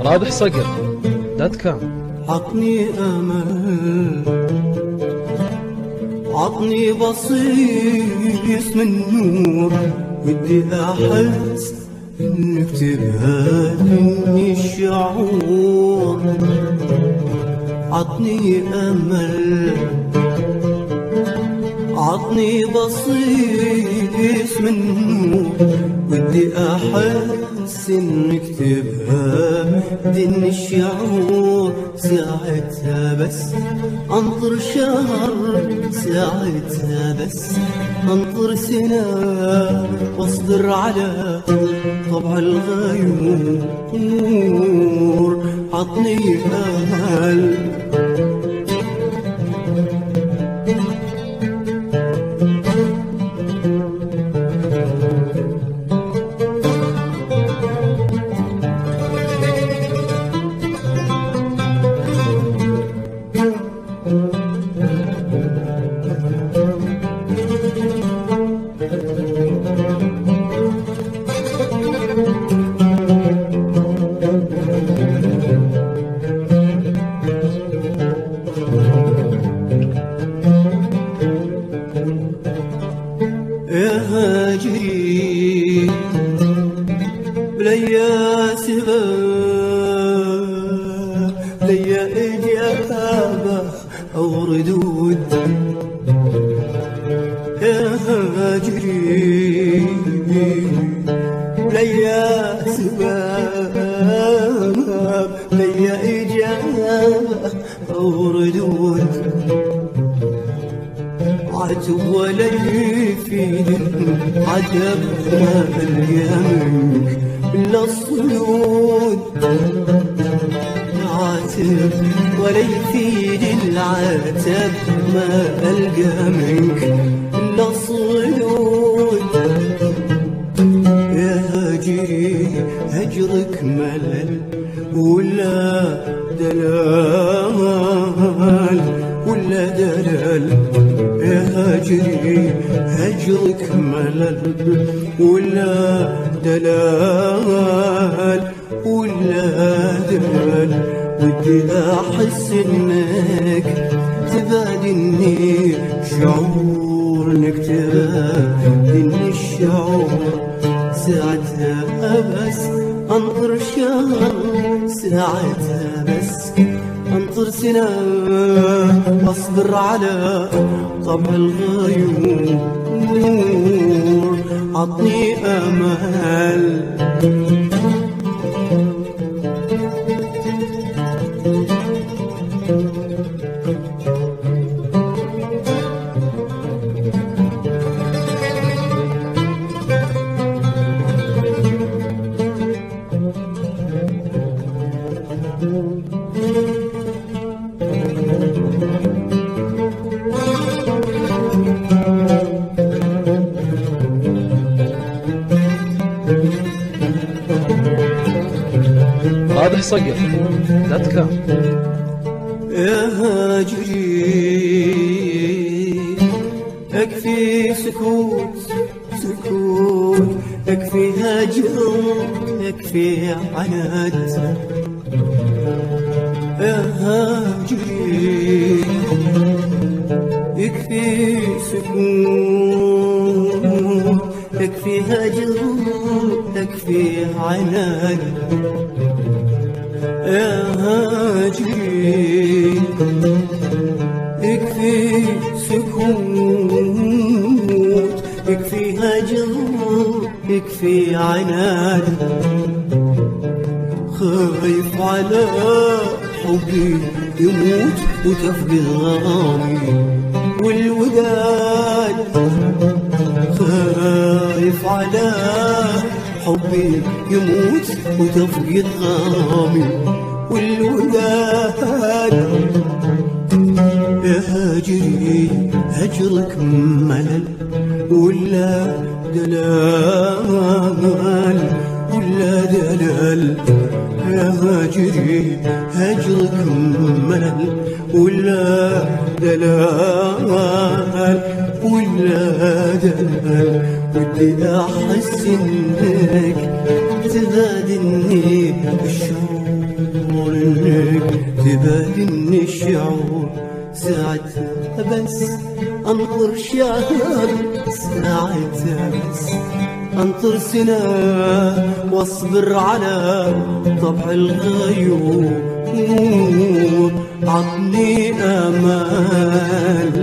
رابح صقر .com. عطني أمل، عطني بصيص من نور، ودي أحس إنك تبهدني الشعور. عطني أمل، عطني بصيص من نور، ودي أحس إنك تبهدني الشعور. ساعتها بس أنطر شهر، ساعتها بس أنطر سنة، واصبر على طبع الغيور. عطني أمل، يا هاجري بليا سباب، بليا إجابة أو ردود. يا هاجري بليا سباب، بليا إجابة أو ردود. عتب ولا يفيد عجب ما ألقى منك إلا الصيود. عتب ولا يفيد العتب ما ألقى منك إلا الصيود. يا هاجري هجرك ملل ولا دلال، ولا دلال. يا هاجري هجرك ملل ولا دلال، ولا دلال. ودي أحس إنك تبادلني شعور، إنك تبادلني الشعور. ساعتها بس أنطر شهر، ساعتها بس أنطر سنة، أصبر على طبع الغيور. عطني أمل، رابح صقر .com. يا هاجري أكفي سكوت، سكوت. أكفي هجر، أكفي عناد. يا هاجري يكفي سكوت، يكفي هجر، يكفي عناد. يا هاجري يكفي سكوت، يكفي هجر، يكفي عناد. خايف على حبي يموت وتفقد غرامي والوداد. خايف على حبي يموت وتفقد غرامي والوداد. يا هاجري هجرك ملل ولا دلال، ولا دلال. يا هاجري هجرك ملل ولا دلال، ولا دلال. ودي أحس إنك تبادلني الشوق. تبادلني الشعور ساعتها بس انطر شهر، ساعتها بس انطر سنة واصبر على طبع الغيور. عطني امل